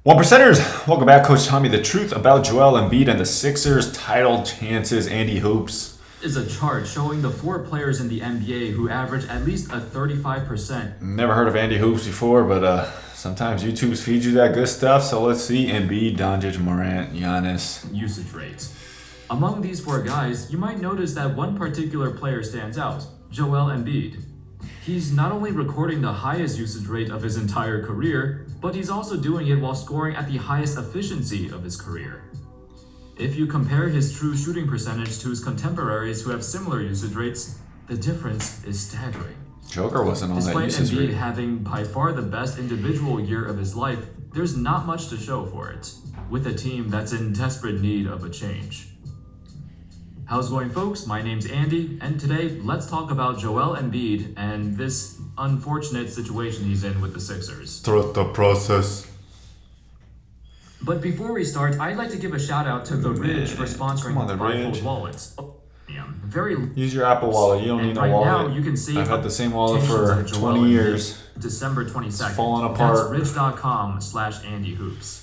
One percenters, welcome back, Coach Tommy. The truth about Joel Embiid and the Sixers' title chances. Andy Hoops is a chart showing the 4 players in the NBA who average at least a 35%. Never heard of Andy Hoops before, but sometimes YouTube feeds you that good stuff. So let's see: Embiid, Doncic, Morant, Giannis. Usage rates. Among these 4 guys, you might notice that one particular player stands out: Joel Embiid. He's not only recording the highest usage rate of his entire career, but he's also doing it while scoring at the highest efficiency of his career. If you compare his true shooting percentage to his contemporaries who have similar usage rates, the difference is staggering. Joker wasn't on that usage Despite Embiid rate. having by far the best individual year of his life, there's not much to show for it, with a team that's in desperate need of a change. How's it going, folks? My name's Andy, and today let's talk about Joel Embiid and this unfortunate situation he's in with the Sixers. Trust the process. But before we start, I'd like to give a shout out to The Ridge for sponsoring Come on, the The Blindfold Ridge. wallets. Yeah, very. Use your Apple Wallet. You don't need And no right wallet. now you can save I've had the same wallet for quotations of Joel 20 Embiid, years. December 22nd. It's falling apart. That's ridge.com/AndyHoops.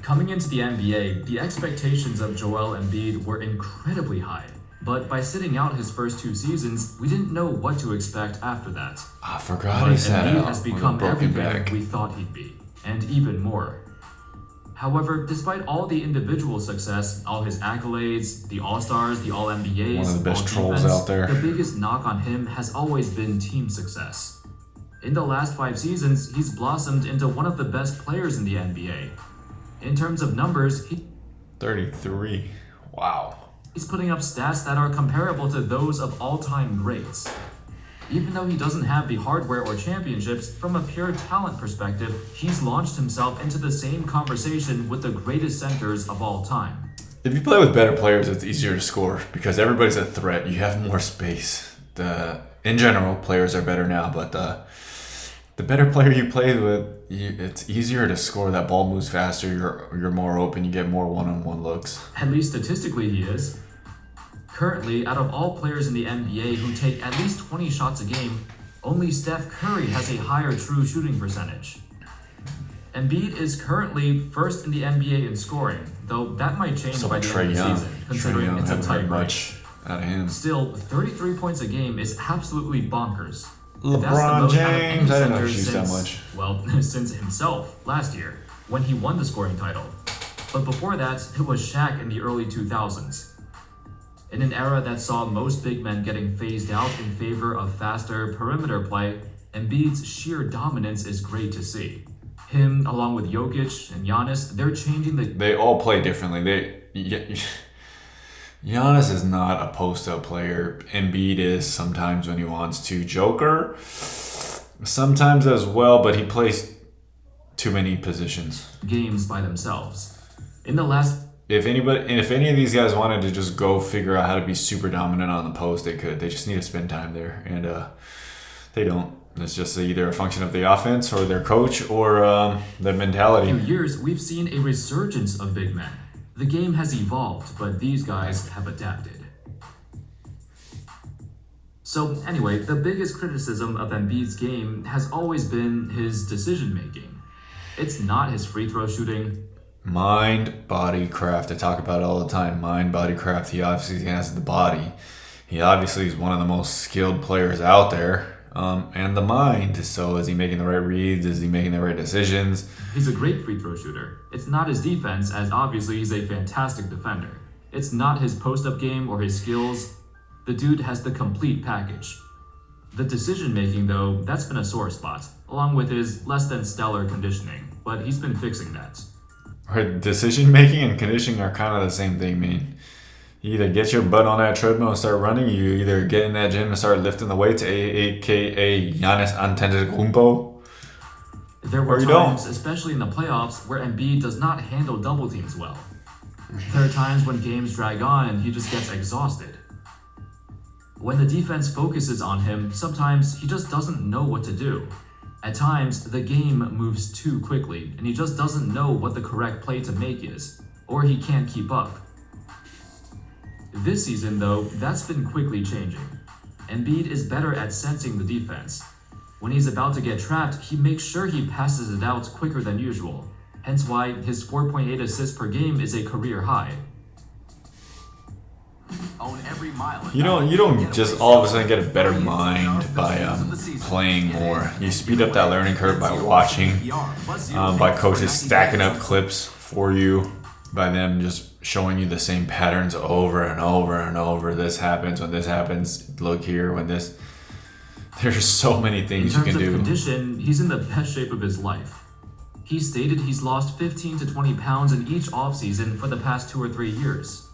Coming into the NBA, the expectations of Joel Embiid were incredibly high. But by sitting out his first 2 seasons, we didn't know what to expect after that. I forgot But he sat Embiid out has with a become broken everything back. we thought he'd be, and even more. However, despite all the individual success, all his accolades, the All-Stars, the All-NBAs, One of the best all trolls defense, out there. the biggest knock on him has always been team success. In the last 5 seasons, he's blossomed into one of the best players in the NBA. In terms of numbers, 33. Wow. he's putting up stats that are comparable to those of all-time greats. Even though he doesn't have the hardware or championships, from a pure talent perspective, he's launched himself into the same conversation with the greatest centers of all time. If you play with better players, it's easier to score because everybody's a threat. You have more space. In general, players are better now, but the better player you play with, it's easier to score. That ball moves faster. You're more open. You get more one-on-one looks. At least statistically he is. Currently, out of all players in the NBA who take at least 20 shots a game, only Steph Curry has a higher true shooting percentage. Embiid is currently first in the NBA in scoring, though that might change So by the Trey end of the Young. season, Trey considering Young it's a haven't had tight much race. out of him. Still, 33 points a game is absolutely bonkers. That's the LeBron most out of any James. I didn't know center he shoots that since- much. Well, since himself last year, when he won the scoring title. But before that, it was Shaq in the early 2000s. In an era that saw most big men getting phased out in favor of faster perimeter play, Embiid's sheer dominance is great to see. Him, along with Jokic and Giannis, they're changing the They all play differently. Giannis is not a post-up player. Embiid is sometimes when he wants to. Joker sometimes as well, but he plays too many positions. games by themselves. In the last If any of these guys wanted to just go figure out how to be super dominant on the post, they could. They just need to spend time there, and they don't. It's just either a function of the offense or their coach or the mentality. few years, we've seen a resurgence of big men. The game has evolved, but these guys have adapted. So anyway, the biggest criticism of Embiid's game has always been his decision-making. It's not his free throw shooting. Mind, body, craft. I talk about it all the time. Mind, body, craft. He obviously has the body. He obviously is one of the most skilled players out there. And the mind. So is he making the right reads? Is he making the right decisions? He's a great free throw shooter. It's not his defense, as obviously he's a fantastic defender. It's not his post-up game or his skills. The dude has the complete package. The decision-making, though, that's been a sore spot, along with his less than stellar conditioning, but he's been fixing that. Right, decision making and conditioning are kind of the same thing, man. You either get your butt on that treadmill and start running, you either get in that gym and start lifting the weights, aka Giannis Antetokounmpo. There were Or you times, don't. especially in the playoffs, where Embiid does not handle double teams well. There are times when games drag on and he just gets exhausted. When the defense focuses on him, sometimes he just doesn't know what to do. At times, the game moves too quickly, and he just doesn't know what the correct play to make is, or he can't keep up. This season, though, that's been quickly changing. Embiid is better at sensing the defense. When he's about to get trapped, he makes sure he passes it out quicker than usual, hence why his 4.8 assists per game is a career high. You don't just all of a sudden get a better mind by playing more. You speed up that learning curve by watching, by coaches stacking up clips for you, by them just showing you the same patterns over and over and over. This happens when this happens. Look here when this. There's so many things you can do. In terms of condition, he's in the best shape of his life. He stated he's lost 15 to 20 pounds in each offseason for the past 2 or 3 years.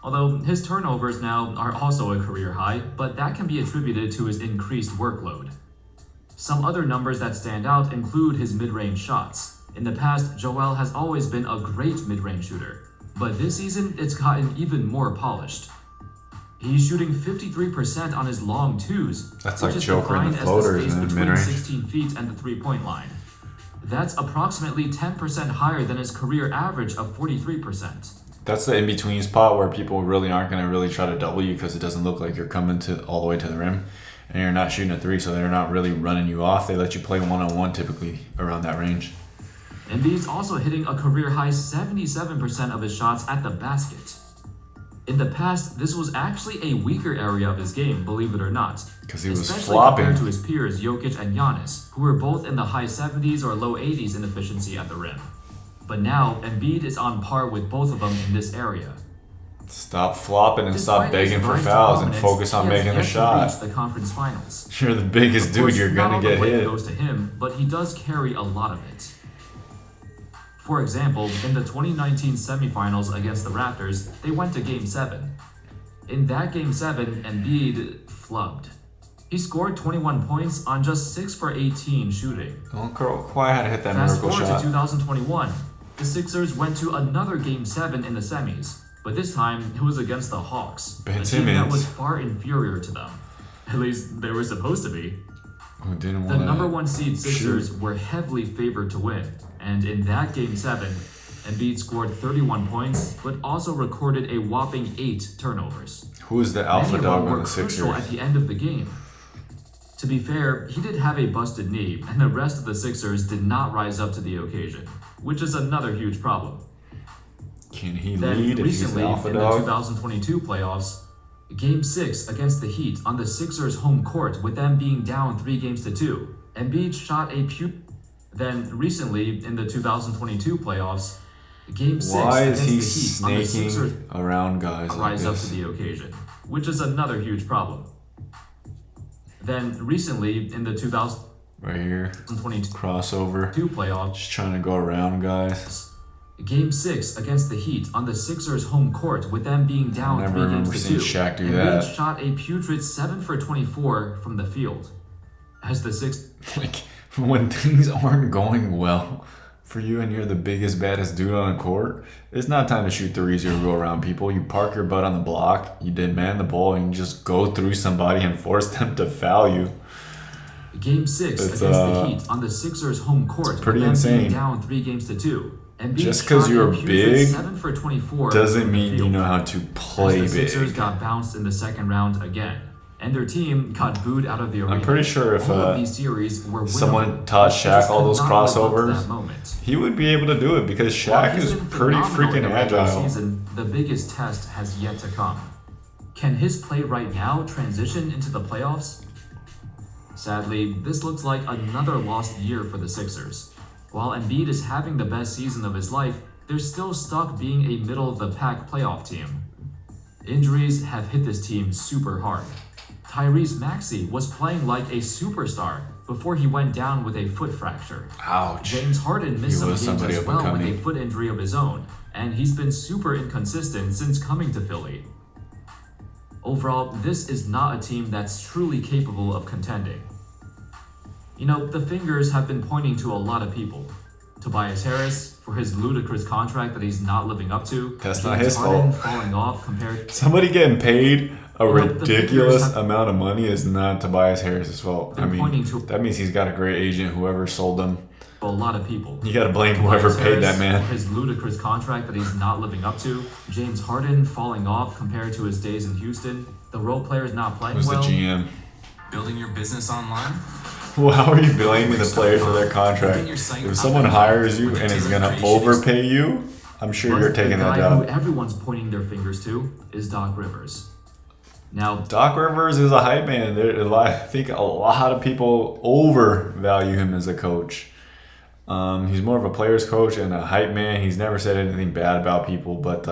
Although his turnovers now are also a career high, but that can be attributed to his increased workload. Some other numbers that stand out include his mid-range shots. In the past, Joel has always been a great mid-range shooter, but this season it's gotten even more polished. He's shooting 53% on his long twos, That's which like is Joker in defined the as the floaters space in the between mid-range. 16 feet and the three-point line. That's approximately 10% higher than his career average of 43%. That's the in-between spot where people really aren't going to really try to double you because it doesn't look like you're coming to all the way to the rim and you're not shooting a three, so they're not really running you off. They let you play one-on-one typically around that range. Embiid's also hitting a career high 77% of his shots at the basket. In the past, this was actually a weaker area of his game, believe it or not. Because he was especially flopping. compared to his peers Jokic and Giannis, who were both in the high 70s or low 80s in efficiency at the rim. But now, Embiid is on par with both of them in this area. Stop flopping and Despite stop begging his for rise to fouls and prominence, focus on he has making yet the to shot. reach the conference finals. You're the biggest Of dude, course, you're not going all to the get blame hit. goes to him, but he does carry a lot of it. For example, in the 2019 semifinals against the Raptors, they went to Game 7. In that Game 7, Embiid flubbed. He scored 21 points on just 6 for 18 shooting. Well, Kawhi had to hit that Fast miracle forward shot. to 2021. The Sixers went to another Game 7 in the semis, but this time it was against the Hawks, Ben a team that Simmons. was far inferior to them. At least they were supposed to be. Who didn't The want number 1 seed Sixers shoot. were heavily favored to win, and in that Game 7, Embiid scored 31 points, but also recorded a whopping 8 turnovers. Who is the alpha Many of dog them on were the crucial Sixers? at the end of the game. To be fair, he did have a busted knee, and the rest of the Sixers did not rise up to the occasion, which is another huge problem. Can he Then lead if he's recently, the alpha in the dog? 2022 playoffs, Game 6 against the Heat on the Sixers' home court with them being down 3-2, Embiid shot a Then recently, in the 2022 playoffs, Game 6 Why is against he the Heat on the Sixers snaking around guys like rise up to this? the occasion, which is another huge problem. Then recently, in the 2022 Right here, crossover. playoffs, Just trying to go around guys. Game 6 against the Heat on the Sixers' home court with them being down never 3 remember games to seeing 2. Shaq do Embiid that. shot a putrid 7 for 24 from the field. As the Like, when things aren't going well for you and you're the biggest, baddest dude on the court, it's not time to shoot threes or go around people. You park your butt on the block, you demand the ball, and you just go through somebody and force them to foul you. Game 6 It's, against the Heat on the Sixers' home court pretty with them insane. being down 3-2. Embiid Just 'cause shot you're a putrid big 7 for 24 doesn't from the mean you field. know how to play As the Sixers big. got bounced in the second round again, and their team got booed out of the arena. I'm pretty sure if all of these series were someone winnable, taught but they Shaq just all could those not live up to crossovers, that moment. he would be able to do it because While Shaq he's is been pretty phenomenal in freaking the regular agile. season, the biggest test has yet to come. Can his play right now transition into the playoffs? Sadly, this looks like another lost year for the Sixers. While Embiid is having the best season of his life, they're still stuck being a middle-of-the-pack playoff team. Injuries have hit this team super hard. Tyrese Maxey was playing like a superstar before he went down with a foot fracture. Ouch. James Harden missed He some was games somebody as up well and with a coming. foot injury of his own, and he's been super inconsistent since coming to Philly. Overall, this is not a team that's truly capable of contending. You know, the fingers have been pointing to a lot of people. Tobias Harris for his ludicrous contract that he's not living up to. That's James not his Harden fault. falling off compared. Somebody getting paid a You know, the ridiculous figures have- amount of money is not Tobias Harris's fault. I They're pointing mean, to- that means he's got a great agent, whoever sold him. A lot of people. You gotta blame whoever Tobias paid that Harris man. for his ludicrous contract that he's not living up to. James Harden falling off compared to his days in Houston. The role players not playing Who's the well. GM? Building your business online? Well, how are you blaming the players for their contract? If someone hires you and is gonna overpay you, I'm sure you're taking that The guy who job. everyone's pointing their fingers to is Doc Rivers. Now, Doc Rivers is a hype man. I think a lot of people overvalue him as a coach. He's more of a player's coach and a hype man. He's never said anything bad about people, but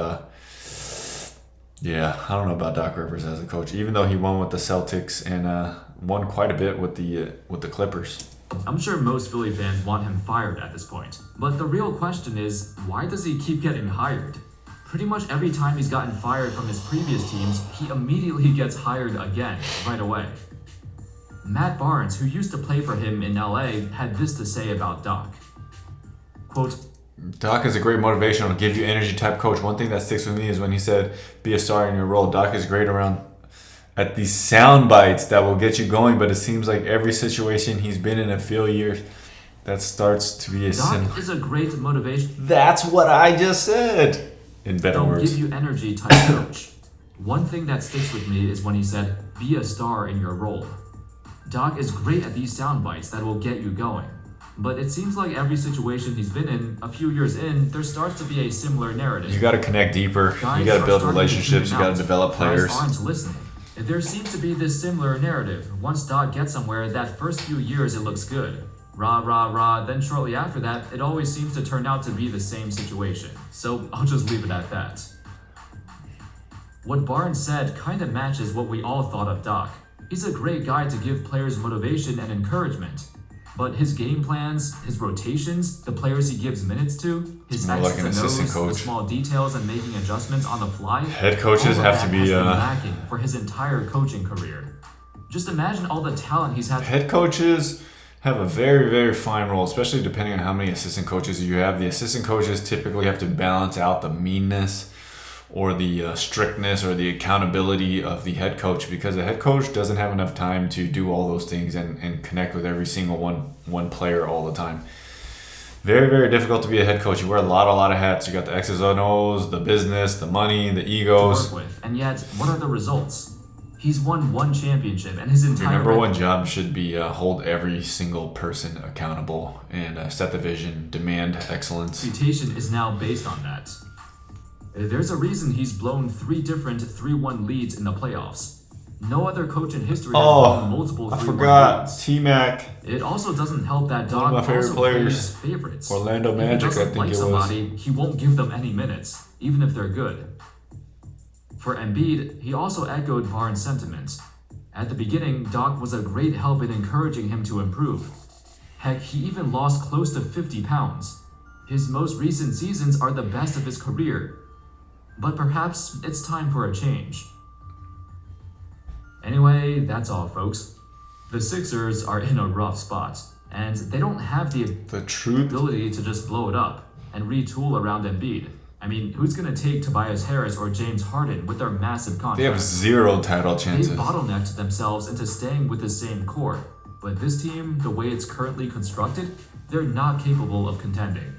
yeah, I don't know about Doc Rivers as a coach. Even though he won with the Celtics and won quite a bit with the Clippers. I'm sure most Philly fans want him fired at this point. But the real question is, why does he keep getting hired? Pretty much every time he's gotten fired from his previous teams, he immediately gets hired again, right away. Matt Barnes, who used to play for him in LA, had this to say about Doc. Quote, Doc is a great motivational, give you energy type coach. One thing that sticks with me is when he said, be a star in your role. Doc is great around at these sound bites that will get you going, but it seems like every situation he's been in a few years, that starts to be a Doc is a great motivation. That's what I just said. In better Don't words. give you energy type coach. One thing that sticks with me is when he said, be a star in your role. Doc is great at these sound bites that will get you going. But it seems like every situation he's been in, a few years in, there starts to be a similar narrative. You got to connect deeper. Guys You got to are build starting to relationships. tune You got out. to develop players. Guys aren't listening. There seems to be this similar narrative. Once Doc gets somewhere, that first few years it looks good. Rah, rah, rah. Then shortly after that, it always seems to turn out to be the same situation. So I'll just leave it at that. What Barnes said kinda matches what we all thought of Doc. He's a great guy to give players motivation and encouragement. But his game plans, his rotations, the players he gives minutes to, his More like X's an and assistant O's, coach. the small details and making adjustments on the fly. Head coaches all of have to that be has been lacking for his entire coaching career. Just imagine all the talent he's had. Head coaches have a very, very fine role, especially depending on how many assistant coaches you have. The assistant coaches typically have to balance out the meanness or the strictness or the accountability of the head coach, because the head coach doesn't have enough time to do all those things and connect with every single one player all the time. Very, very difficult to be a head coach. You wear a lot of hats. You got the X's and O's, the business, the money, the egos. To work with. And yet, what are the results? He's won one championship, and his entire Your number one job should be hold every single person accountable and set the vision, demand excellence. reputation is now based on that. There's a reason he's blown 3 different 3-1 leads in the playoffs. No other coach in history has blown multiple I 3-1 forgot. leads. T-Mac, It also doesn't help that One of Doc my favorite also players. plays his favorites. Orlando If Magic, I he doesn't think like it was. somebody, he won't give them any minutes, even if they're good. For Embiid, he also echoed Barnes' sentiments. At the beginning, Doc was a great help in encouraging him to improve. Heck, he even lost close to 50 pounds. His most recent seasons are the best of his career. But perhaps it's time for a change. Anyway, that's all, folks. The Sixers are in a rough spot, and they don't have the truth. ability to just blow it up and retool around Embiid. I mean, who's going to take Tobias Harris or James Harden with their massive contracts? They have 0 title They chances. bottlenecked themselves into staying with the same core. But this team, the way it's currently constructed, they're not capable of contending.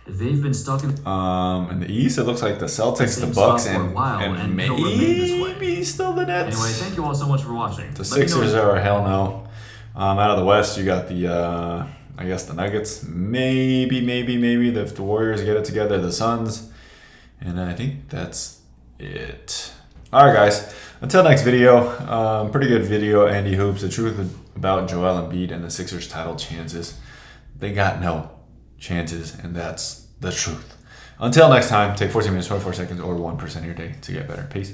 They've been stuck in In the East, it looks like the Celtics, same the Bucks, spot for a while, and and it'll remain this way. maybe still the Nets. Anyway, thank you all so much for watching. The Let me know Sixers if- are a hell no. Out of the West, you got the I guess the Nuggets. Maybe if the Warriors get it together, the Suns, and I think that's it. All right, guys. Until next video. Pretty good video, Andy Hoops. The truth about Joel Embiid and the Sixers' title chances. They got no chances, and that's the truth. Until next time, take 14 minutes, 24 seconds, or 1% of your day to get better. Peace.